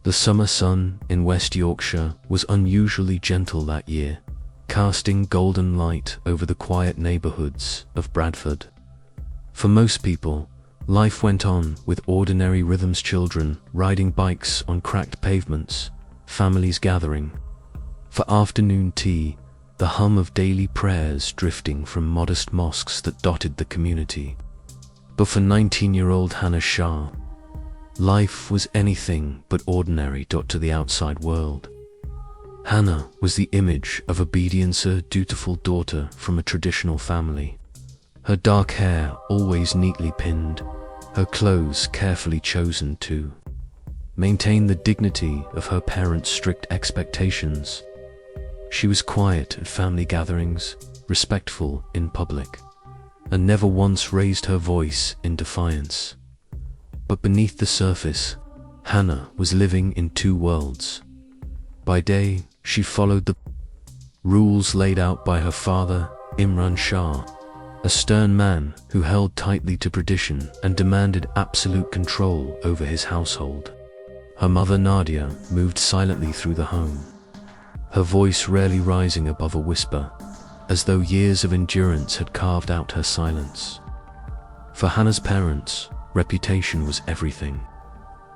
The summer sun in West Yorkshire was unusually gentle that year, casting golden light over the quiet neighbourhoods of Bradford. For most people, life went on with ordinary rhythms: children riding bikes on cracked pavements, families gathering for afternoon tea, the hum of daily prayers drifting from modest mosques that dotted the community. But for 19-year-old Hannah Shah, life was anything but ordinary to the outside world. Hannah was the image of obedience, a dutiful daughter from a traditional family. Her dark hair always neatly pinned, her clothes carefully chosen to maintain the dignity of her parents' strict expectations. She was quiet at family gatherings, respectful in public, and never once raised her voice in defiance. But beneath the surface, Hannah was living in two worlds. By day, she followed the rules laid out by her father, Imran Shah, a stern man who held tightly to tradition and demanded absolute control over his household. Her mother, Nadia, moved silently through the home, her voice rarely rising above a whisper, as though years of endurance had carved out her silence. For Hannah's parents, reputation was everything.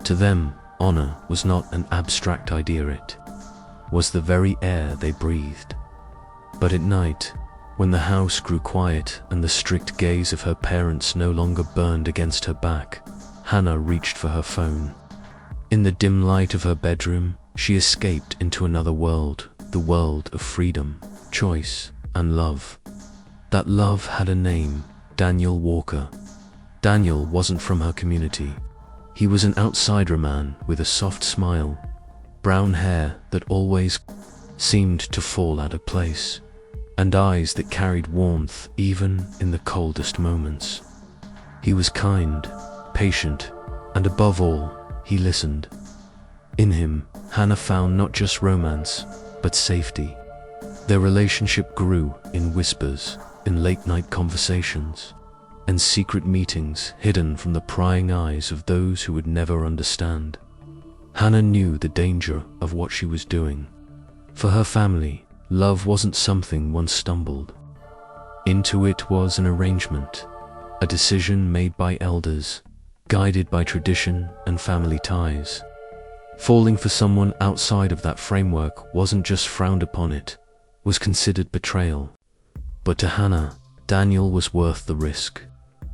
To them, honor was not an abstract idea, it was the very air they breathed. But at night, when the house grew quiet and the strict gaze of her parents no longer burned against her back, Hannah reached for her phone. In the dim light of her bedroom, she escaped into another world, the world of freedom, choice, and love. That love had a name: Daniel Walker. Daniel wasn't from her community. He was an outsider, man with a soft smile, brown hair that always seemed to fall out of place, and eyes that carried warmth even in the coldest moments. He was kind, patient, and above all, he listened. In him, Hannah found not just romance, but safety. Their relationship grew in whispers, in late-night conversations, and secret meetings hidden from the prying eyes of those who would never understand. Hannah knew the danger of what she was doing. For her family, love wasn't something one stumbled into. It was an arrangement, a decision made by elders, guided by tradition and family ties. Falling for someone outside of that framework wasn't just frowned upon, it was considered betrayal. But to Hannah, Daniel was worth the risk.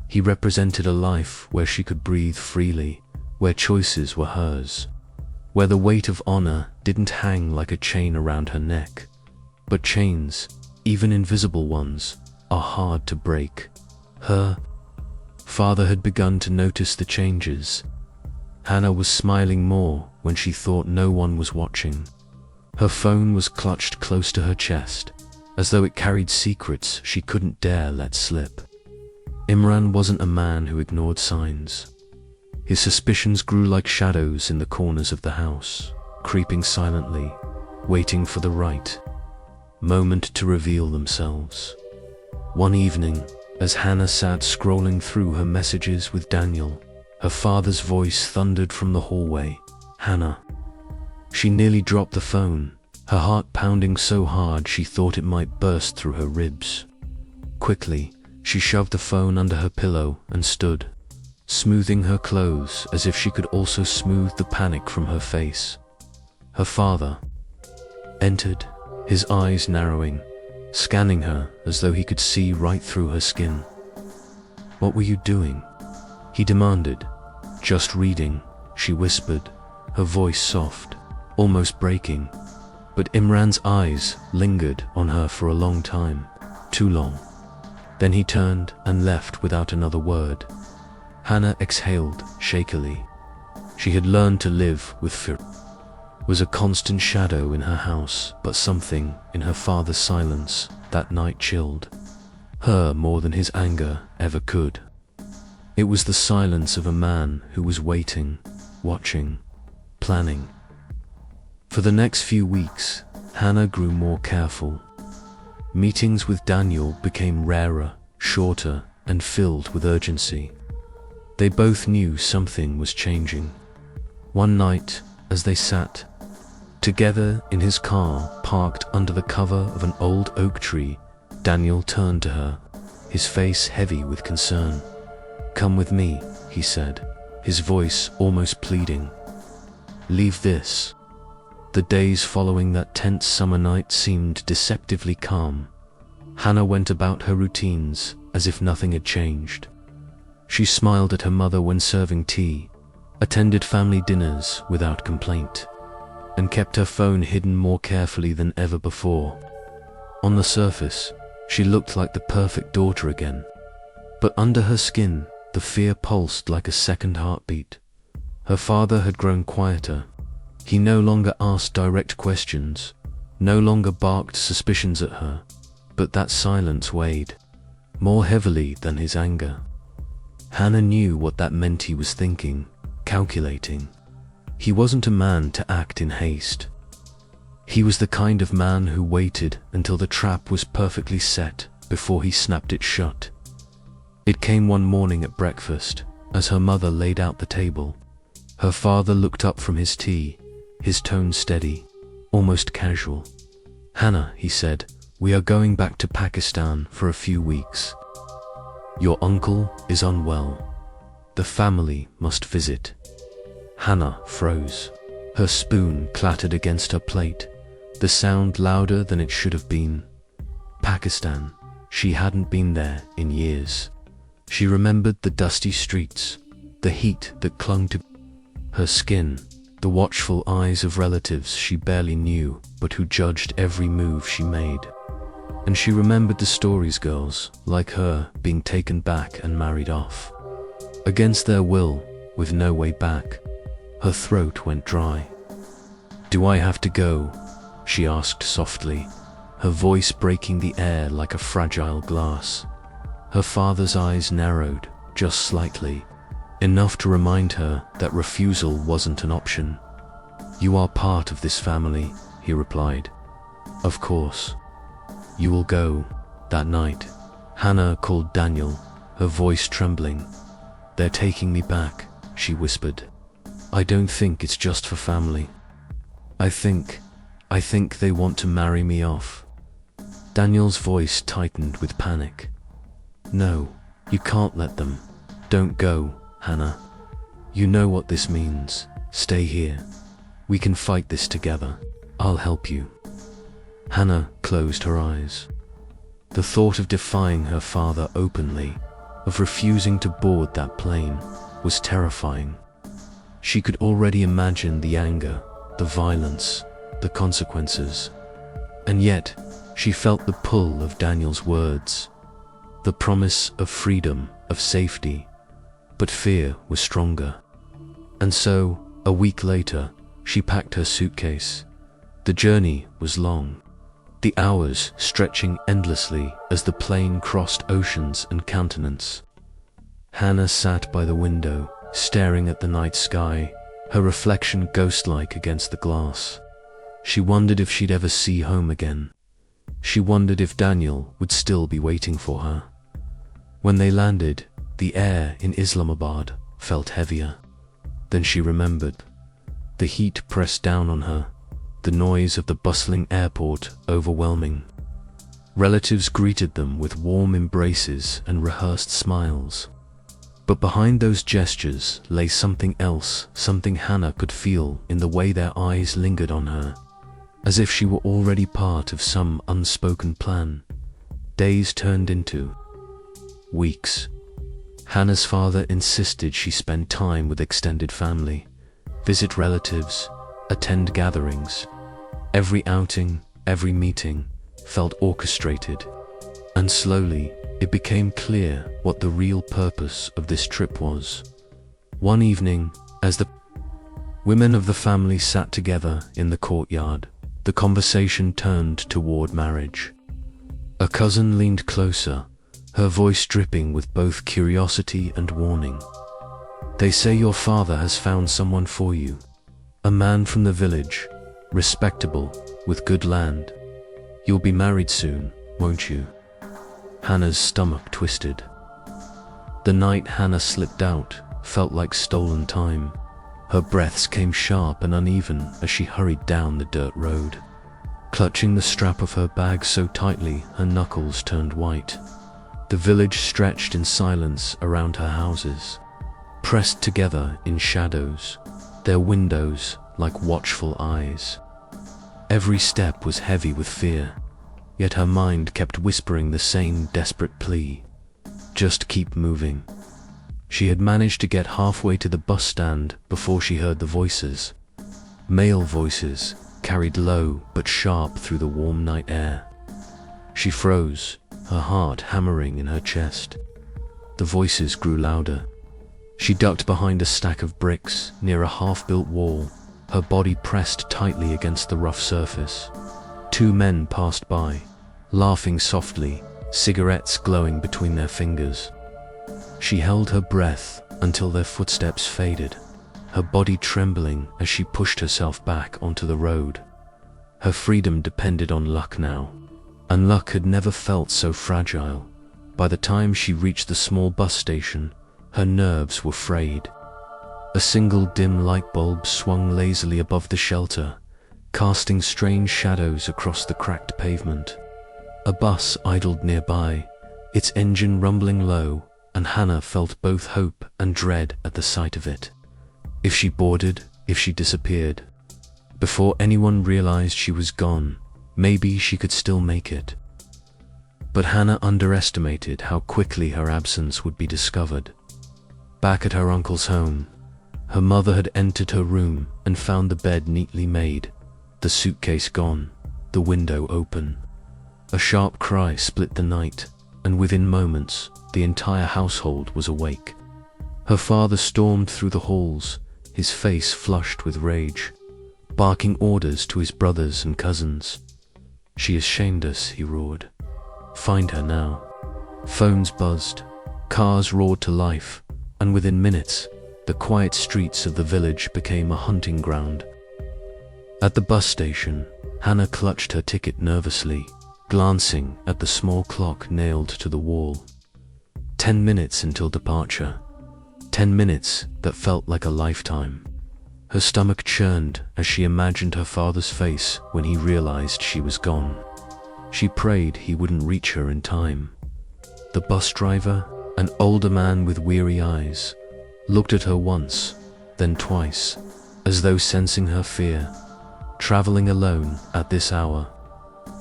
He represented a life where she could breathe freely, where choices were hers, where the weight of honor didn't hang like a chain around her neck. But chains, even invisible ones, are hard to break. Her father had begun to notice the changes. Hannah was smiling more when she thought no one was watching. Her phone was clutched close to her chest, as though it carried secrets she couldn't dare let slip. Imran wasn't a man who ignored signs. His suspicions grew like shadows in the corners of the house, creeping silently, waiting for the right moment to reveal themselves. One evening, as Hannah sat scrolling through her messages with Daniel, her father's voice thundered from the hallway. "Hannah." She nearly dropped the phone, her heart pounding so hard she thought it might burst through her ribs. Quickly, she shoved the phone under her pillow and stood, smoothing her clothes as if she could also smooth the panic from her face. Her father entered, his eyes narrowing, scanning her as though he could see right through her skin. "What were you doing?" he demanded. "Just reading," she whispered, her voice soft, almost breaking. But Imran's eyes lingered on her for a long time, too long. Then he turned and left without another word. Hannah exhaled shakily. She had learned to live with fear. Was a constant shadow in her house, but something in her father's silence that night chilled her more than his anger ever could. It was the silence of a man who was waiting, watching, planning. For the next few weeks, Hannah grew more careful. Meetings with Daniel became rarer, shorter, and filled with urgency. They both knew something was changing. One night, As they sat together in his car, parked under the cover of an old oak tree, Daniel turned to her, his face heavy with concern. "Come with me," he said, his voice almost pleading. "Leave this." The days following that tense summer night seemed deceptively calm. Hannah went about her routines as if nothing had changed. She smiled at her mother when serving tea, attended family dinners without complaint, and kept her phone hidden more carefully than ever before. On the surface, she looked like the perfect daughter again, but under her skin, the fear pulsed like a second heartbeat. Her father had grown quieter. He no longer asked direct questions, no longer barked suspicions at her, but that silence weighed more heavily than his anger. Hannah knew what that meant. He was thinking, calculating. He wasn't a man to act in haste. He was the kind of man who waited until the trap was perfectly set before he snapped it shut. It came one morning at breakfast, as her mother laid out the table. Her father looked up from his tea, his tone steady, almost casual. "Hannah," he said, "we are going back to Pakistan for a few weeks. Your uncle is unwell. The family must visit." Hannah froze. Her spoon clattered against her plate, the sound louder than it should have been. Pakistan. She hadn't been there in years. She remembered the dusty streets, the heat that clung to her skin, the watchful eyes of relatives she barely knew but who judged every move she made. And she remembered the stories, girls like her being taken back and married off, against their will, with no way back. Her throat went dry. "Do I have to go?" she asked softly, her voice breaking the air like a fragile glass. Her father's eyes narrowed, just slightly, enough to remind her that refusal wasn't an option. "You are part of this family," he replied. "Of course. You will go." That night, Hannah called Daniel, her voice trembling. "They're taking me back," she whispered. "I don't think it's just for family. I think they want to marry me off." Daniel's voice tightened with panic. "No, you can't let them. Don't go, Hannah. You know what this means. Stay here. We can fight this together. I'll help you." Hannah closed her eyes. The thought of defying her father openly, of refusing to board that plane, was terrifying. She could already imagine the anger, the violence, the consequences. And yet, she felt the pull of Daniel's words, the promise of freedom, of safety. But fear was stronger. And so, a week later, she packed her suitcase. The journey was long, the hours stretching endlessly as the plane crossed oceans and continents. Hannah sat by the window, staring at the night sky, her reflection ghost-like against the glass. She wondered if she'd ever see home again. She wondered if Daniel would still be waiting for her. When they landed, the air in Islamabad felt heavier. Then she remembered. The heat pressed down on her, the noise of the bustling airport overwhelming. Relatives greeted them with warm embraces and rehearsed smiles. But behind those gestures lay something else, something Hannah could feel in the way their eyes lingered on her, as if she were already part of some unspoken plan. Days turned into weeks. Hannah's father insisted she spend time with extended family, visit relatives, attend gatherings. Every outing, every meeting felt orchestrated, and slowly it became clear what the real purpose of this trip was. One evening, as the women of the family sat together in the courtyard, the conversation turned toward marriage. A cousin leaned closer, her voice dripping with both curiosity and warning. "They say your father has found someone for you. A man from the village, respectable, with good land. You'll be married soon, won't you?" Hannah's stomach twisted. The night Hannah slipped out felt like stolen time. Her breaths came sharp and uneven as she hurried down the dirt road, clutching the strap of her bag so tightly her knuckles turned white. The village stretched in silence around her houses, pressed together in shadows, their windows like watchful eyes. Every step was heavy with fear, yet her mind kept whispering the same desperate plea: just keep moving. She had managed to get halfway to the bus stand before she heard the voices. Male voices, carried low but sharp through the warm night air. She froze, her heart hammering in her chest. The voices grew louder. She ducked behind a stack of bricks near a half-built wall, her body pressed tightly against the rough surface. Two men passed by, laughing softly, cigarettes glowing between their fingers. She held her breath until their footsteps faded, her body trembling as she pushed herself back onto the road. Her freedom depended on luck now, and luck had never felt so fragile. By the time she reached the small bus station, her nerves were frayed. A single dim light bulb swung lazily above the shelter, casting strange shadows across the cracked pavement. A bus idled nearby, its engine rumbling low, and Hannah felt both hope and dread at the sight of it. If she boarded, if she disappeared, before anyone realized she was gone, maybe she could still make it. But Hannah underestimated how quickly her absence would be discovered. Back at her uncle's home, her mother had entered her room and found the bed neatly made, the suitcase gone, the window open. A sharp cry split the night, and within moments, the entire household was awake. Her father stormed through the halls, his face flushed with rage, barking orders to his brothers and cousins. "She has shamed us," he roared. "Find her now." Phones buzzed, cars roared to life, and within minutes, the quiet streets of the village became a hunting ground. At the bus station, Hannah clutched her ticket nervously, glancing at the small clock nailed to the wall. 10 minutes until departure. 10 minutes that felt like a lifetime. Her stomach churned as she imagined her father's face when he realized she was gone. She prayed he wouldn't reach her in time. The bus driver, an older man with weary eyes, looked at her once, then twice, as though sensing her fear. "Traveling alone at this hour?"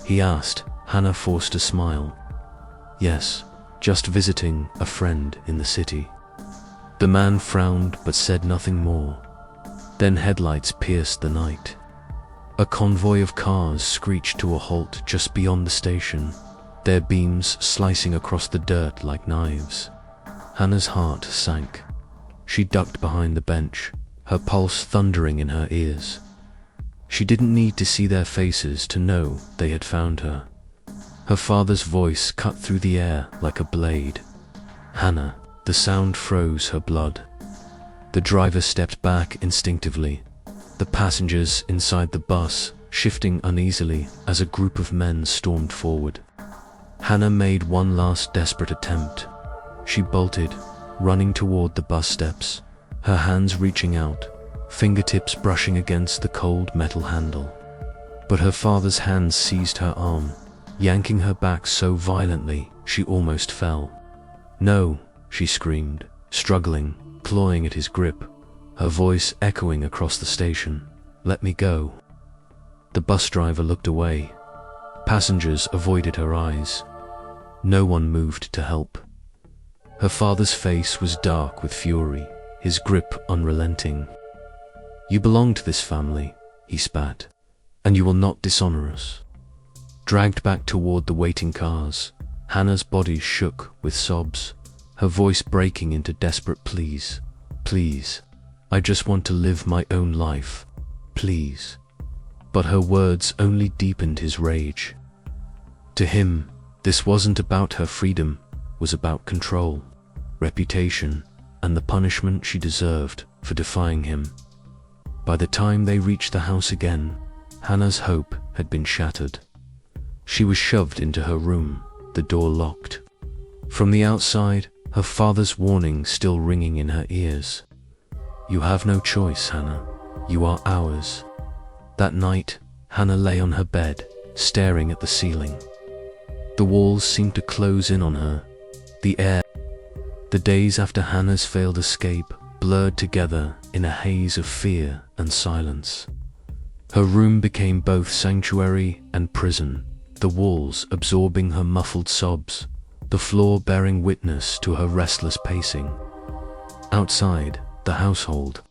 he asked. Hannah forced a smile. "Yes, just visiting a friend in the city." The man frowned but said nothing more. Then headlights pierced the night. A convoy of cars screeched to a halt just beyond the station, their beams slicing across the dirt like knives. Hannah's heart sank. She ducked behind the bench, her pulse thundering in her ears. She didn't need to see their faces to know they had found her. Her father's voice cut through the air like a blade. "Hannah." The sound froze her blood. The driver stepped back instinctively, the passengers inside the bus shifting uneasily as a group of men stormed forward. Hannah made one last desperate attempt. She bolted, running toward the bus steps, her hands reaching out, fingertips brushing against the cold metal handle. But her father's hand seized her arm, yanking her back so violently she almost fell. "No," she screamed, struggling, clawing at his grip, her voice echoing across the station. "Let me go." The bus driver looked away. Passengers avoided her eyes. No one moved to help. Her father's face was dark with fury, his grip unrelenting. "You belong to this family," he spat, "and you will not dishonor us." Dragged back toward the waiting cars, Hannah's body shook with sobs, her voice breaking into desperate pleas. "Please, I just want to live my own life. Please." But her words only deepened his rage. To him, this wasn't about her freedom, it was about control, reputation, and the punishment she deserved for defying him. By the time they reached the house again, Hannah's hope had been shattered. She was shoved into her room, the door locked. From the outside, her father's warning still ringing in her ears. "You have no choice, Hannah. You are ours." That night, Hannah lay on her bed, staring at the ceiling. The walls seemed to close in on her. The days after Hannah's failed escape blurred together in a haze of fear and silence. Her room became both sanctuary and prison, the walls absorbing her muffled sobs, the floor bearing witness to her restless pacing. Outside, the household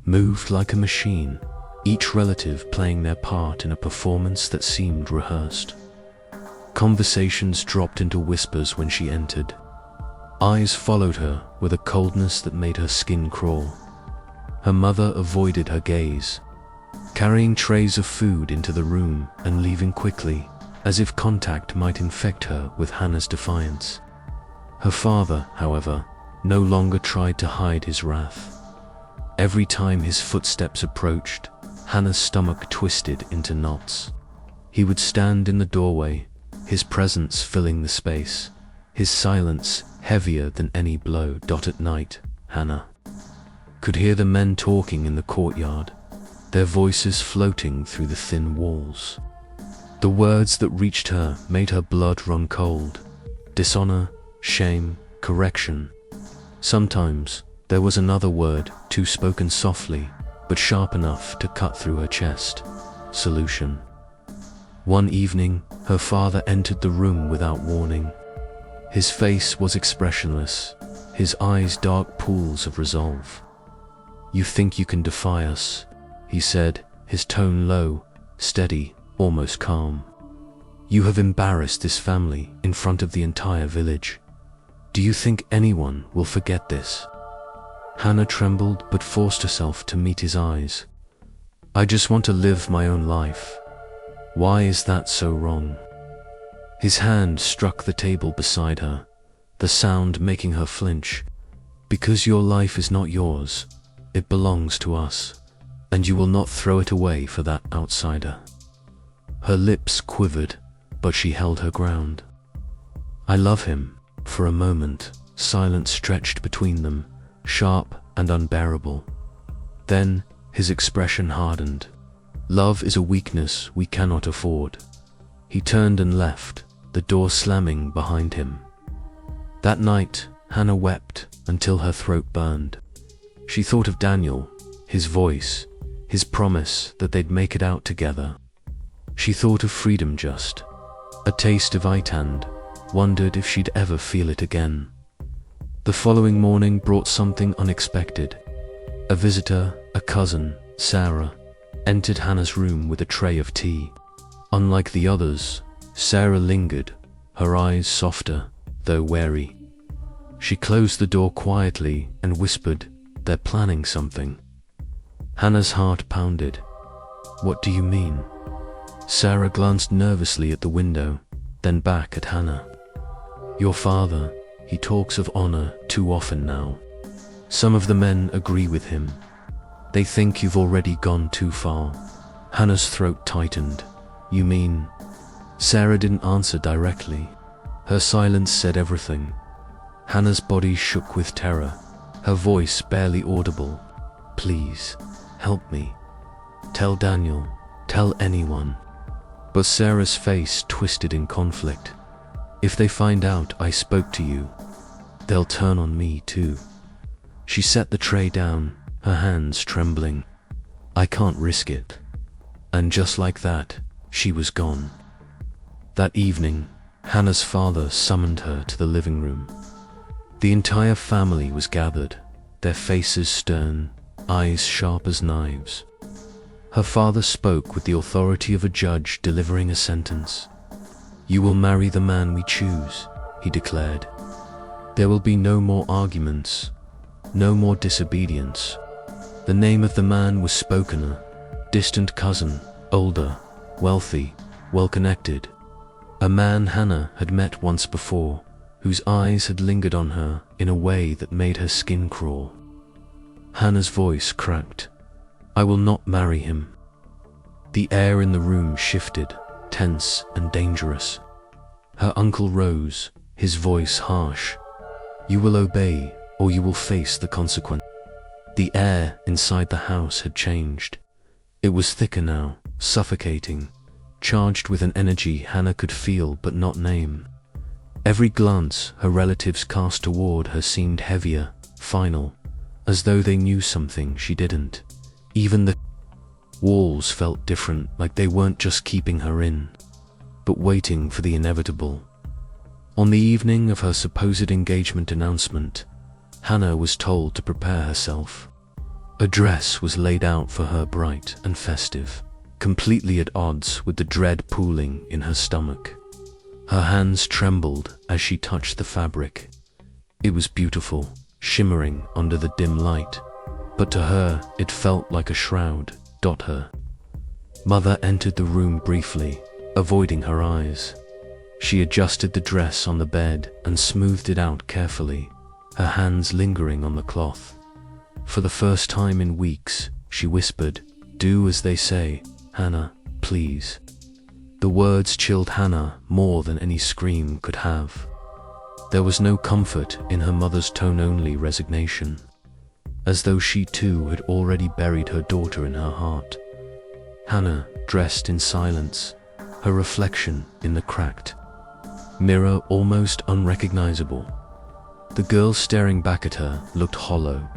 moved like a machine, each relative playing their part in a performance that seemed rehearsed. Conversations dropped into whispers when she entered. Eyes followed her with a coldness that made her skin crawl. Her mother avoided her gaze, carrying trays of food into the room and leaving quickly, as if contact might infect her with Hannah's defiance. Her father, however, no longer tried to hide his wrath. Every time his footsteps approached, Hannah's stomach twisted into knots. He would stand in the doorway, his presence filling the space, his silence heavier than any blow. At night, Hannah could hear the men talking in the courtyard, their voices floating through the thin walls. The words that reached her made her blood run cold. Dishonor, shame, correction. Sometimes there was another word, too spoken softly, but sharp enough to cut through her chest. Solution. One evening, her father entered the room without warning. His face was expressionless, his eyes dark pools of resolve. "You think you can defy us," he said, his tone low, steady, almost calm. "You have embarrassed this family in front of the entire village. Do you think anyone will forget this?" Hannah trembled but forced herself to meet his eyes. "I just want to live my own life. Why is that so wrong?" His hand struck the table beside her, the sound making her flinch. "Because your life is not yours. It belongs to us, and you will not throw it away for that outsider." Her lips quivered, but she held her ground. "I love him." For a moment, silence stretched between them, sharp and unbearable. Then, his expression hardened. "Love is a weakness we cannot afford." He turned and left, the door slamming behind him. That night, Hannah wept until her throat burned. She thought of Daniel, his voice, his promise that they'd make it out together. She thought of freedom, just a taste of Itand, wondered if she'd ever feel it again. The following morning brought something unexpected. A visitor, a cousin, Sarah, entered Hannah's room with a tray of tea. Unlike the others, Sarah lingered, her eyes softer, though wary. She closed the door quietly and whispered, "They're planning something." Hannah's heart pounded. "What do you mean?" Sarah glanced nervously at the window, then back at Hannah. "Your father, he talks of honor too often now. Some of the men agree with him. They think you've already gone too far." Hannah's throat tightened. "You mean?" Sarah didn't answer directly. Her silence said everything. Hannah's body shook with terror, her voice barely audible. "Please, help me. Tell Daniel, tell anyone." But Sarah's face twisted in conflict. "If they find out I spoke to you, they'll turn on me too." She set the tray down, her hands trembling. "I can't risk it." And just like that, she was gone. That evening, Hannah's father summoned her to the living room. The entire family was gathered, their faces stern, eyes sharp as knives. Her father spoke with the authority of a judge delivering a sentence. "You will marry the man we choose," he declared. "There will be no more arguments, no more disobedience." The name of the man was spoken, a distant cousin, older, wealthy, well-connected. A man Hannah had met once before, whose eyes had lingered on her in a way that made her skin crawl. Hannah's voice cracked. "I will not marry him." The air in the room shifted, tense and dangerous. Her uncle rose, his voice harsh. "You will obey, or you will face the consequence." The air inside the house had changed. It was thicker now, suffocating, charged with an energy Hannah could feel but not name. Every glance her relatives cast toward her seemed heavier, final, as though they knew something she didn't. Even the walls felt different, like they weren't just keeping her in, but waiting for the inevitable. On the evening of her supposed engagement announcement, Hannah was told to prepare herself. A dress was laid out for her, bright and festive, completely at odds with the dread pooling in her stomach. Her hands trembled as she touched the fabric. It was beautiful, shimmering under the dim light, but to her it felt like a shroud. Her mother entered the room briefly, avoiding her eyes. She adjusted the dress on the bed and smoothed it out carefully, her hands lingering on the cloth. For the first time in weeks, she whispered, "Do as they say, Hannah, please." The words chilled Hannah more than any scream could have. There was no comfort in her mother's tone, only resignation, as though she too had already buried her daughter in her heart. Hannah dressed in silence, her reflection in the cracked mirror almost unrecognizable. The girl staring back at her looked hollow,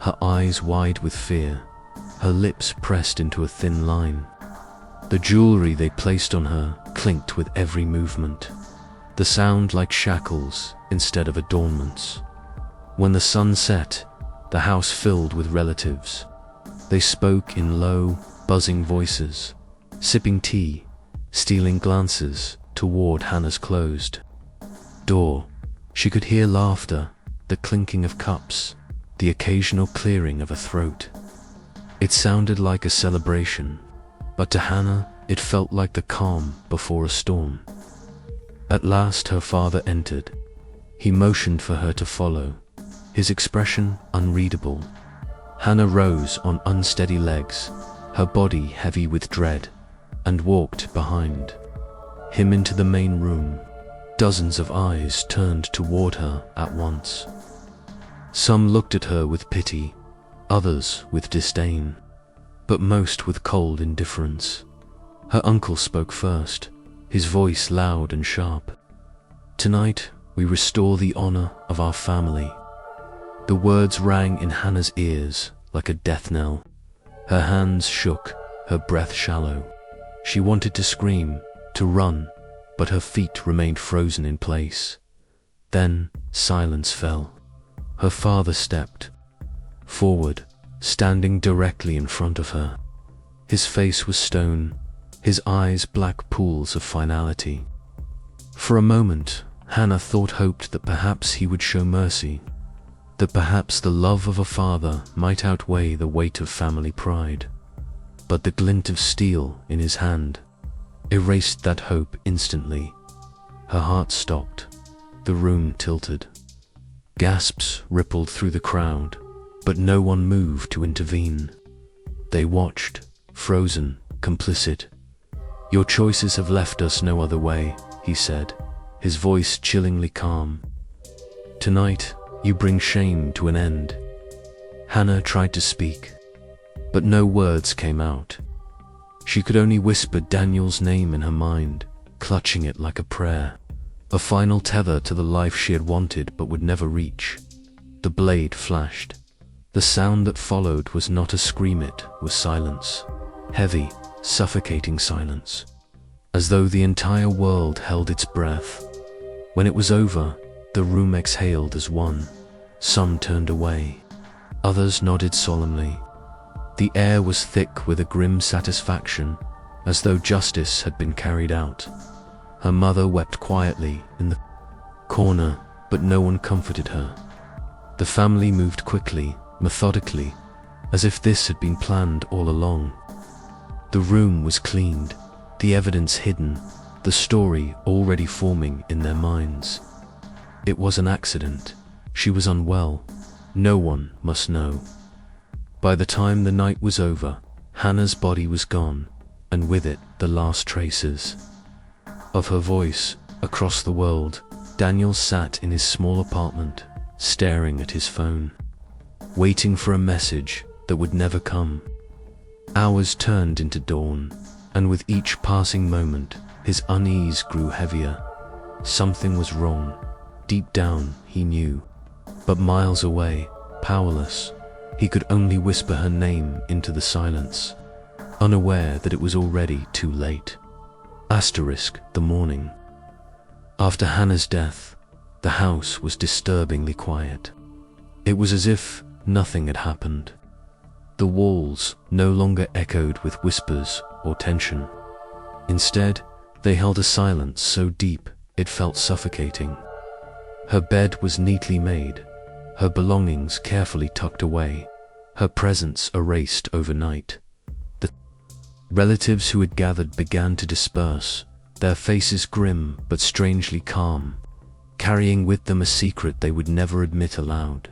her eyes wide with fear, her lips pressed into a thin line. The jewelry they placed on her clinked with every movement, the sound like shackles instead of adornments. When the sun set, the house filled with relatives. They spoke in low, buzzing voices, sipping tea, stealing glances toward Hannah's closed door. She could hear laughter, the clinking of cups, the occasional clearing of a throat. It sounded like a celebration, but to Hannah it felt like the calm before a storm. At last her father entered. He motioned for her to follow, his expression unreadable. Hannah rose on unsteady legs, her body heavy with dread, and walked behind him into the main room. Dozens of eyes turned toward her at once. Some looked at her with pity, others with disdain, but most with cold indifference. Her uncle spoke first, his voice loud and sharp. "Tonight, we restore the honor of our family." The words rang in Hannah's ears like a death knell. Her hands shook, her breath shallow. She wanted to scream, to run, but her feet remained frozen in place. Then silence fell. Her father stepped forward, standing directly in front of her. His face was stone, his eyes black pools of finality. For a moment, Hannah hoped that perhaps he would show mercy, that perhaps the love of a father might outweigh the weight of family pride. But the glint of steel in his hand erased that hope instantly. Her heart stopped. The room tilted. Gasps rippled through the crowd, but no one moved to intervene. They watched, frozen, complicit. "Your choices have left us no other way," he said, his voice chillingly calm. "Tonight, you bring shame to an end." Hannah tried to speak, but no words came out. She could only whisper Daniel's name in her mind, clutching it like a prayer, a final tether to the life she had wanted but would never reach. The blade flashed. The sound that followed was not a scream, it was silence. Heavy, suffocating silence, as though the entire world held its breath. When it was over, the room exhaled as one. Some turned away. Others nodded solemnly. The air was thick with a grim satisfaction, as though justice had been carried out. Her mother wept quietly in the corner, but no one comforted her. The family moved quickly, methodically, as if this had been planned all along. The room was cleaned, the evidence hidden, the story already forming in their minds. It was an accident. She was unwell. No one must know. By the time the night was over, Hannah's body was gone, and with it the last traces of her voice. Across the world, Daniel sat in his small apartment, staring at his phone. waiting for a message that would never come. Hours turned into dawn, and with each passing moment, his unease grew heavier. Something was wrong. Deep down, he knew. But miles away, powerless, he could only whisper her name into the silence, unaware that it was already too late. The morning. After Hannah's death, the house was disturbingly quiet. It was as if nothing had happened. The walls no longer echoed with whispers or tension. Instead, they held a silence so deep it felt suffocating. Her bed was neatly made, her belongings carefully tucked away, her presence erased overnight. The relatives who had gathered began to disperse, their faces grim but strangely calm, carrying with them a secret they would never admit aloud.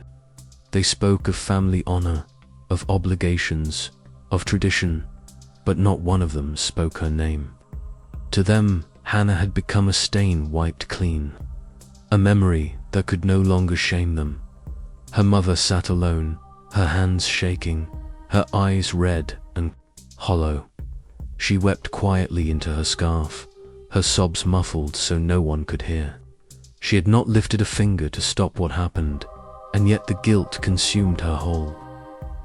They spoke of family honor, of obligations, of tradition, but not one of them spoke her name. To them, Hannah had become a stain wiped clean, a memory that could no longer shame them. Her mother sat alone, her hands shaking, her eyes red and hollow. She wept quietly into her scarf, her sobs muffled so no one could hear. She had not lifted a finger to stop what happened, and yet the guilt consumed her whole.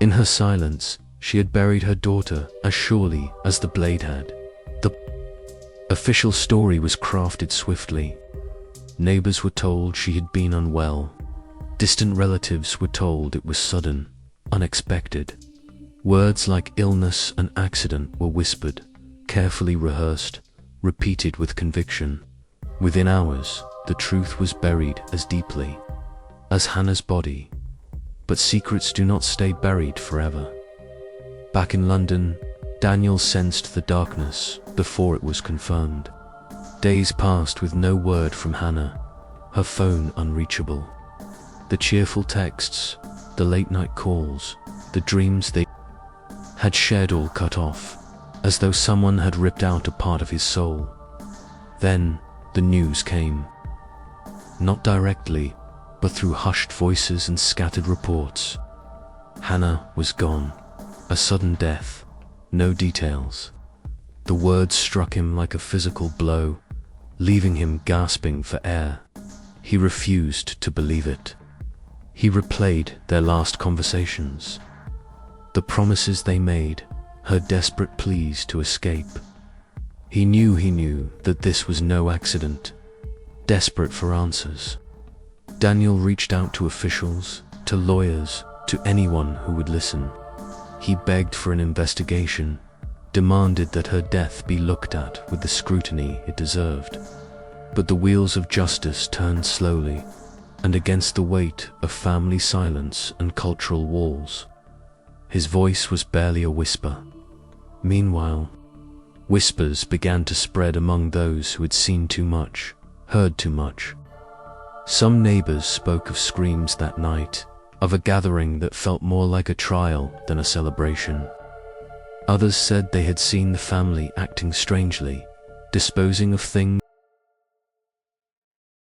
In her silence, she had buried her daughter as surely as the blade had. The official story was crafted swiftly. Neighbors were told she had been unwell. Distant relatives were told it was sudden, unexpected. Words like illness and accident were whispered, carefully rehearsed, repeated with conviction. Within hours, the truth was buried as deeply as Hannah's body. But secrets do not stay buried forever. Back in London, Daniel sensed the darkness before it was confirmed. Days passed with no word from Hannah, her phone unreachable. The cheerful texts, the late-night calls, the dreams they had shared all cut off, as though someone had ripped out a part of his soul. Then, the news came. Not directly, but through hushed voices and scattered reports. Hannah was gone. A sudden death. No details. The words struck him like a physical blow, leaving him gasping for air. He refused to believe it. He replayed their last conversations. The promises they made, her desperate pleas to escape. He knew that this was no accident. Desperate for answers, Daniel reached out to officials, to lawyers, to anyone who would listen. He begged for an investigation, demanded that her death be looked at with the scrutiny it deserved. But the wheels of justice turned slowly, and against the weight of family silence and cultural walls, his voice was barely a whisper. Meanwhile, whispers began to spread among those who had seen too much, heard too much. Some neighbors spoke of screams that night, of a gathering that felt more like a trial than a celebration. Others said they had seen the family acting strangely, disposing of things